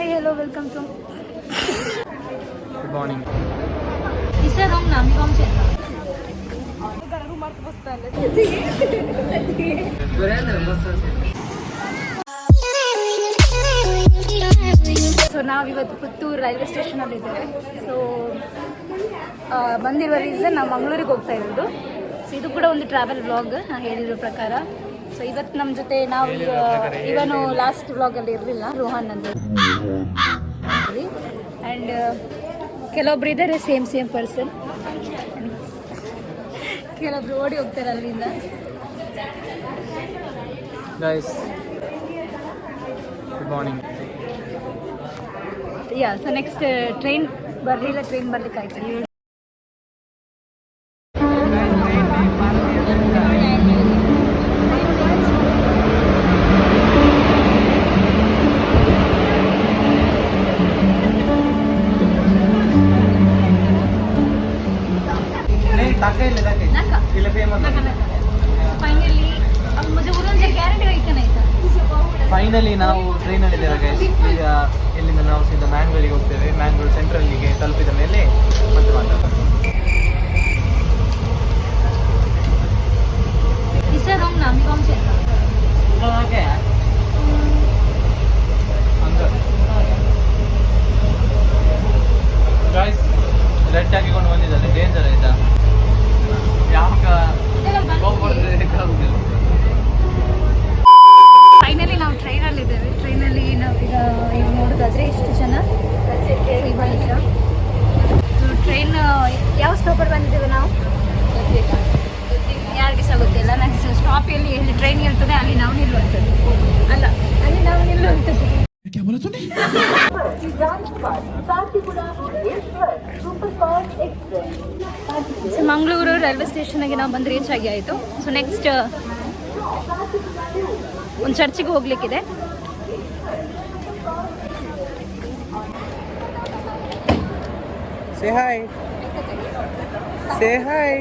Hi, hello, welcome to. Good morning. Is there wrong name? Wrong check. So ನಾವಿವತ್ತು Puttur railway ಸ್ಟೇಷನಲ್ಲಿ ಇದ್ದೇವೆ. So ಬಂದಿರುವ reason ನಾವು ಮಂಗಳೂರಿಗೆ ಹೋಗ್ತಾ ಇರೋದು. ಸೊ ಇದು ಕೂಡ ಒಂದು ಟ್ರಾವೆಲ್ ವ್ಲಾಗ್ ನಾನು ಹೇಳಿರೋ ಪ್ರಕಾರ. ಸೊ ಇವತ್ತು ನಮ್ಮ ಜೊತೆ ನಾವು ಇವನು ಲಾಸ್ಟ್ ವ್ಲಾಗಲ್ಲಿ ಇರಲಿಲ್ಲ, ರೋಹನ್ ಅಂತ. ಆ್ಯಂಡ್ ಕೆಲವೊಬ್ರು ಇದ್ದಾರೆ ಸೇಮ್ ಪರ್ಸನ್, ಕೆಲವೊಬ್ರು ಓಡಿ ಹೋಗ್ತಾರೆ ಅಲ್ಲಿಂದ. Guys, good morning. So next train ಬರಲಿಲ್ಲ, ಟ್ರೈನ್ ಬರ್ಲಿಕ್ಕೆ ಆಯ್ತು. ಫೈನಲಿ ನಾವು ಟ್ರೈನಲ್ಲಿದ್ದೇವೆ ಗೈಸ್. ಈಗ ಇಲ್ಲಿಂದ ನಾವು ಸೀದಾ ಮ್ಯಾಂಗ್ಳೂರಿಗೆ ಹೋಗ್ತೇವೆ. ಮ್ಯಾಂಗ್ಳೂರು ಸೆಂಟ್ರಲ್ಲಿಗೆ ತಲುಪಿದ ಮೇಲೆ ಮತ್ತೆ ಮಾತಾಡೋಣ. ಗಾಯ್ಸ್ ರೆಡ್ ಹಾಕಿಕೊಂಡು ಬಂದಿದ್ದಾರೆ, ಡೇಂಜರ್ ಆಯ್ತಾ? ಯಾವಾಗ ಫೈನಲಿ ನಾವು ಟ್ರೈನಲ್ಲಿದ್ದೇವೆ. ಟ್ರೈನಲ್ಲಿ ನಾವೀಗ ಈಗ ನೋಡೋದಾದ್ರೆ ಎಷ್ಟು ಜನ ಟ್ರೈನ್ ಯಾವ ಸ್ಟಾಪಲ್ಲಿ ಬಂದಿದ್ದೇವೆ ನಾವು ಯಾರಿಗೆ ಸಹ ಗೊತ್ತಿಲ್ಲ. ನೆಕ್ಸ್ಟ್ ಸ್ಟಾಪ್ ಎಲ್ಲಿ ಟ್ರೈನ್ ಇರ್ತದೆ ಅಲ್ಲಿ ನಾವು ನಿಲ್ಲುವಂಥದ್ದು, ಅಲ್ಲ ಅಲ್ಲಿ ನಾವು ನಿಲ್ಲುವಂಥದ್ದು. ಸೊ ಮಂಗಳೂರು ರೈಲ್ವೆ ಸ್ಟೇಷನ್ಗೆ ನಾವು ಬಂದು ರೀಚ್ ಆಗಿ ಆಯಿತು. ಸೊ ನೆಕ್ಸ್ಟ್ ಒಂದು ಚರ್ಚಿಗೆ ಹೋಗ್ಲಿಕ್ಕಿದೆ. Say hi. Say hi.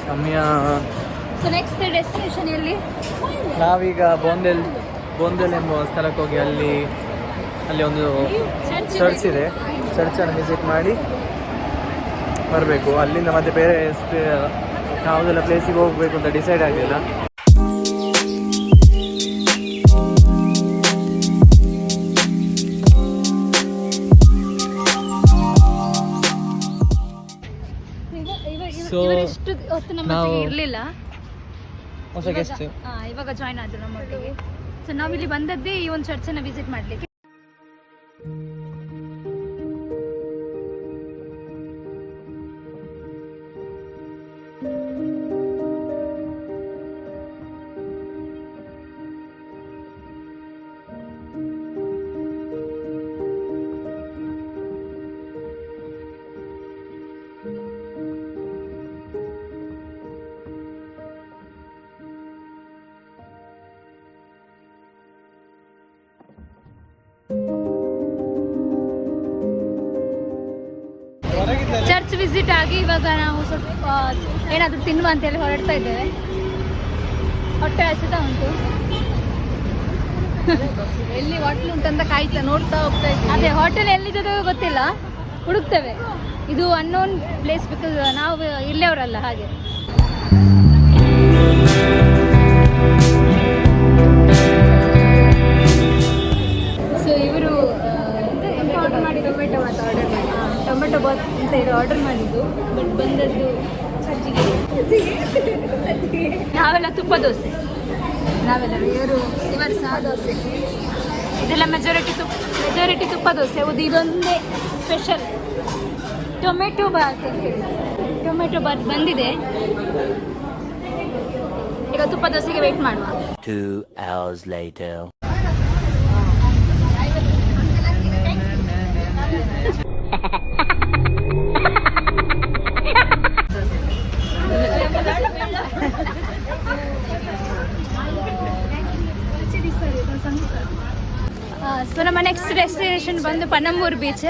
ಸಮಯ. ಸೊ ನೆಕ್ಸ್ಟ್ ಡೆಸ್ಟಿನೇಷನ್ ಎಲ್ಲಿ? ನಾವೀಗ ಬೋಂದೆಲ್ ಎಂಬ ಸ್ಥಳಕ್ಕೆ ಹೋಗಿ ಅಲ್ಲಿ ಒಂದು ಚರ್ಚ್ ಇದೆ. ಚರ್ಚನ್ನು ವಿಸಿಟ್ ಮಾಡಿ ಬರಬೇಕು. ಅಲ್ಲಿಂದ ಮತ್ತೆ ಬೇರೆ ಯಾವುದೆಲ್ಲ ಪ್ಲೇಸಿಗೆ ಹೋಗಬೇಕು ಅಂತ ಡಿಸೈಡ್ ಆಗಲಿಲ್ಲ. ಇಷ್ಟು ಹೊತ್ತು ನಮ್ಮ ಇರಲಿಲ್ಲ, ಹೊಸ ಗೆಸ್ಟ್ ಇವಾಗ ಜಾಯ್ನ್ ಆದ್ರು ನಮ್ಮೊಟ್ಟಿಗೆ. ಸೊ ನಾವಿಲ್ಲಿ ಬಂದದ್ದೇ ಈ ಒಂದು ಚರ್ಚನ್ನು ವಿಸಿಟ್ ಮಾಡಲಿಕ್ಕೆ. ಚರ್ಚ್ ವಿಸಿಟ್ ಆಗಿ ಇವಾಗ ನಾವು ಸ್ವಲ್ಪ ಏನಾದರೂ ತಿನ್ನುವ ಅಂತೇಳಿ ಹೊರಡ್ತಾ ಇದ್ದೇವೆ. ಹೊಟ್ಟೆ ಹಸಿತಾ ಉಂಟು. ಎಲ್ಲಿ ಹೋಟೆಲ್ ಉಂಟಂತ ನೋಡ್ತಾ ಹೋಗ್ತಾ ಇದ್ದೀವಿ. ಅದೇ ಹೋಟೆಲ್ ಎಲ್ಲಿದೆ ಗೊತ್ತಿಲ್ಲ, ಹುಡುಕ್ತೇವೆ. ಇದು ಅನ್ನೋನ್ ಪ್ಲೇಸ್, ಬಿಕಾಸ್ ನಾವು ಇಲ್ಲೇವರಲ್ಲ ಹಾಗೆ. ಸೊ ಇವರು ಆರ್ಡರ್ ಮಾಡಿ ಟೊಮೆಟೊ ಬಾತ್ ಅಂತ ಹೇಳಿ ಆರ್ಡರ್ ಮಾಡಿದ್ದು. ಬಟ್ ಬಂದದ್ದು ನಾವೆಲ್ಲ ತುಪ್ಪ ದೋಸೆ, ಇವರು ಸಹ ದೋಸೆ. ಇದೆಲ್ಲ ಮೆಜಾರಿಟಿ ತುಪ್ಪ ದೋಸೆ. ಹೌದು, ಇದೊಂದೇ ಸ್ಪೆಷಲ್ ಟೊಮೆಟೊ ಬಾತ್ ಅಂತ ಹೇಳಿ. ಟೊಮೆಟೊ ಬಾತ್ ಬಂದಿದೆ. ಈಗ ತುಪ್ಪ ದೋಸೆಗೆ ವೇಟ್ ಮಾಡುವ. 2 hours later. ಸೊ ನಮ್ಮ ನೆಕ್ಸ್ಟ್ ಡೆಸ್ಟಿನೇಷನ್ ಬಂದು ಪಣಂಬೂರು ಬೀಚ್.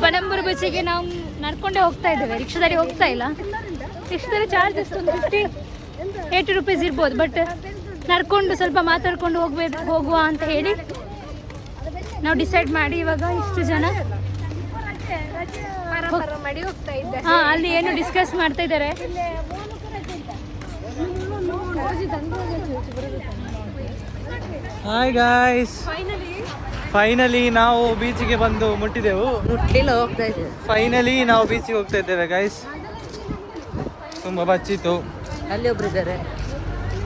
ಪಣಂಬೂರು ಬೀಚಿಗೆ ನಾವು ನಡ್ಕೊಂಡೇ ಹೋಗ್ತಾ ಇದ್ದೇವೆ, ರಿಕ್ಷಾದಲ್ಲಿ ಹೋಗ್ತಾ ಇಲ್ಲ. ರಿಕ್ಷಾದಲ್ಲಿ ಚಾರ್ಜ್ ಎಷ್ಟು? 80 ರೂಪೀಸ್ ಇರ್ಬೋದು. ಬಟ್ ನಡ್ಕೊಂಡು ಸ್ವಲ್ಪ ಮಾತಾಡ್ಕೊಂಡು ಹೋಗುವ ಅಂತ ಹೇಳಿ ನಾವು ಡಿಸೈಡ್ ಮಾಡಿ ಇವಾಗ ಇಷ್ಟು ಜನ ಮಾಡಿ ಹೋಗ್ತಾ ಇದ್ದೆ. ಹಾ ಅಲ್ಲಿ ಏನು ಡಿಸ್ಕಸ್ ಮಾಡ್ತಾ ಇದ್ದಾರೆ. ಹಾಯ್ ಗಾಯ್ಸ್, ಫೈನಲಿ ನಾವು ಬೀಚಿಗೆ ಬಂದು ಮುಟ್ಟಿದೆವು. ಹೋಗ್ತಾ ಇದ್ದೆ. ಫೈನಲಿ ನಾವು ಬೀಚಿಗೆ ಹೋಗ್ತಾ ಇದ್ದೇವೆ ಗಾಯ್ಸ್. ತುಂಬ ಬಚ್ಚಿತ್ತು. ಅಲ್ಲಿ ಒಬ್ರು ಇದ್ದಾರೆ.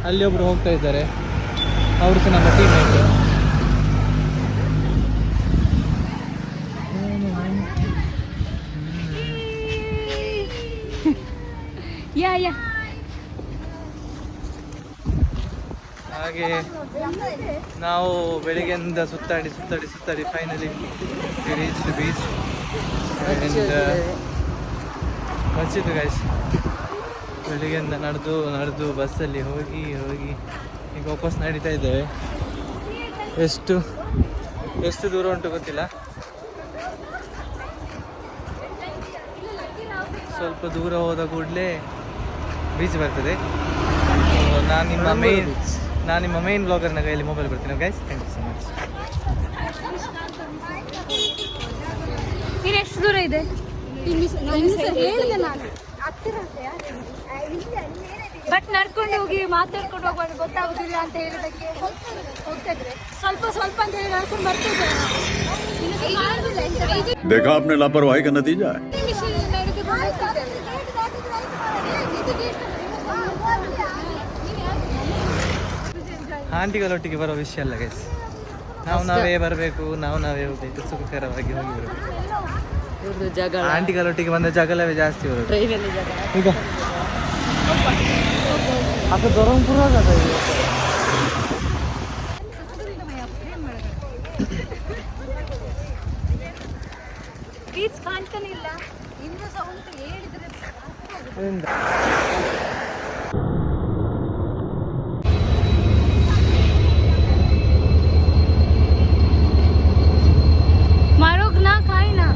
ಅಲ್ಲಿ ಒಬ್ರು ಹೋಗ್ತಾ ಇದ್ದಾರೆ, ಅವರು ಸಹ ನಮ್ಮ ಟೀಮ್ ಮೇಟ್. ಯಾ ಹಾಗೆ ನಾವು ಬೆಳಿಗ್ಗೆಯಿಂದ ಸುತ್ತಾಡಿ ಫೈನಲಿ ರೀಚ್ ದ ಬೀಚ್. ಬಚ್ಚಿತ್ತು ಗೈಸ್. ಬೆಳಿಗ್ಗೆಯಿಂದ ನಡೆದು ಬಸ್ಸಲ್ಲಿ ಹೋಗಿ ಈಗ ವಾಪಸ್ ನಡೀತಾ ಇದ್ದೇವೆ. ಎಷ್ಟು ದೂರ ಉಂಟು ಗೊತ್ತಿಲ್ಲ. ಸ್ವಲ್ಪ ದೂರ ಹೋದ ಕೂಡಲೇ ಬೀಚ್ ಬರ್ತದೆ. ನಾನು ನಿಮ್ಮ ಮೇನ್ ಬ್ಲಾಗರ್ನ ಕೈಯಲ್ಲಿ ಮೊಬೈಲ್ ಬರ್ತೀನಿ guys. Thank you so much. ಇನ್ನು ಎಷ್ಟು ದೂರ ಇದೆ? ಬಟ್ ನಡ್ಕೊಂಡು ಹೋಗಿ ಮಾತಾಡ್ಕೊಂಡು ಹೋಗುವಾಗ ಗೊತ್ತಾಗುದಿಲ್ಲ ಅಂತ ಹೇಳಿದಕ್ಕೆ ಹೋಗ್ತಾ ಇದ್ರೆ ಸ್ವಲ್ಪ ಅಂತ ಹೇಳಿ ನಡ್ಕೊಂಡು ಬರ್ತಿದ್ದೆ. देखा आपने लापरवाही का नतीजा है. ಆಂಟಿಗಳೊಟ್ಟಿಗೆ ಬರೋ ವಿಷಯ ಅಲ್ಲ ಗೈಸ್. ನಾವೇ ಬರಬೇಕು, ನಾವೇ ಹೋಗ್ಬೇಕು, ಸುಖಕರವಾಗಿ ಹೋಗಿ ಬರಬೇಕು. ಆಂಟಿಗಳೊಟ್ಟಿಗೆ ಬಂದ ಜಗಳವೇ ಜಾಸ್ತಿ ಬರೋದು. ಟ್ರೈನಲ್ಲಿ ಜಾಗ. ಈಗ ಅದು ದೊರಂಪುರ ಆಗದ ಬೀಚ್ ಕಾಣ್ತಾನೆ ಇಲ್ಲ. ಇನ್ನೂ ಸಹ ಉಂಟು, ಹೇಳಿದ್ರೆ मारोगना खाई ना.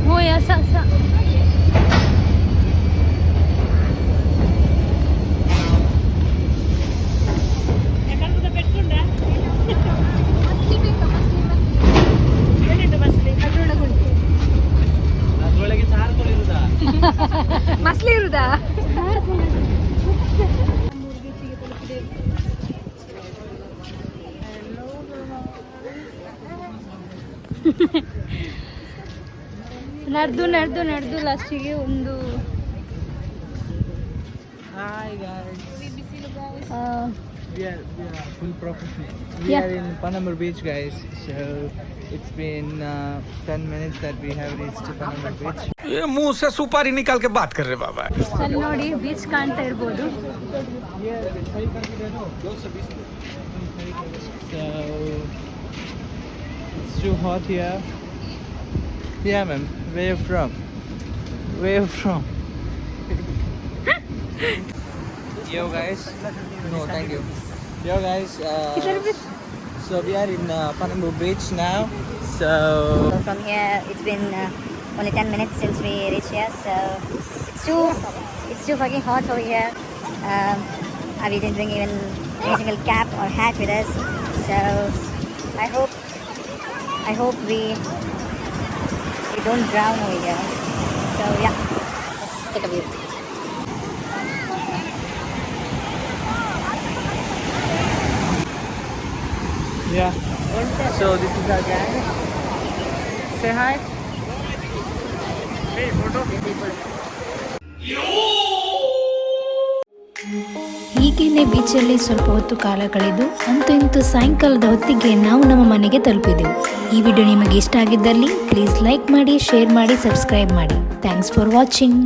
हो ऐसा ಮಸ್ಲಿ ಇರುದಾ? ನಡೆದು ಲಾಸ್ಟಿಗೆ ಒಂದು We are full professional. We Yeah. are in Panambur Beach, guys. So it's been 10 minutes that we have reached Panambur Beach. ये मुंह से सुपारी निकाल के बात कर रहे बाबा. ಅಲ್ಲಿ ನೋಡಿ ಬೀಚ್ ಕಾಣ್ತಾ ಇರ್ಬೋದು. So it's too hot here. Yeah, ma'am. Where you from? Yo, guys. No, thank you. Yo, guys. So we are in Panambur Beach now. So From here, it's been only 10 minutes since we reached here, so it's too fucking hot over here. We didn't bring even any single cap or hat with us, so I hope we don't drown over here. So yeah, let's take a view. yeah. So this is our gang. Say hi. Hey, photo. ಹೀಗೇನೆ ಬೀಚಲ್ಲಿ ಸ್ವಲ್ಪ ಹೊತ್ತು ಕಾಲ ಕಳೆದು ಅಂತೂ ಸಾಯಂಕಾಲದ ಹೊತ್ತಿಗೆ ನಾವು ನಮ್ಮ ಮನೆಗೆ ತಲುಪಿದೆವು. ಈ ವಿಡಿಯೋ ನಿಮಗೆ ಇಷ್ಟ ಆಗಿದ್ದಲ್ಲಿ ಪ್ಲೀಸ್ ಲೈಕ್ ಮಾಡಿ, ಶೇರ್ ಮಾಡಿ, ಸಬ್ಸ್ಕ್ರೈಬ್ ಮಾಡಿ. Thanks for watching.